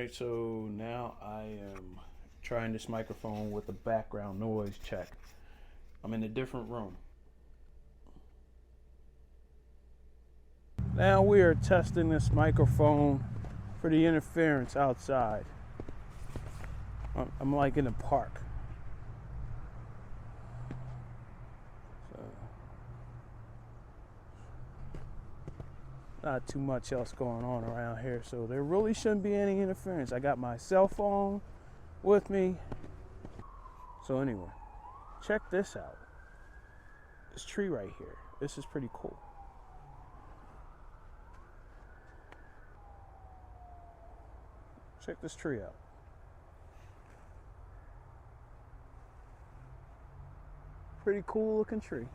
Alright, so now I am trying this microphone with the background noise check. I'm in a different room. Now we are testing this microphone for the interference outside. I'm like in a park. So, not too much else going on around here, so there really shouldn't be any interference. I got my cell phone with me. So anyway, check this out. This tree right here. This is pretty cool. Check this tree out. Pretty cool looking tree.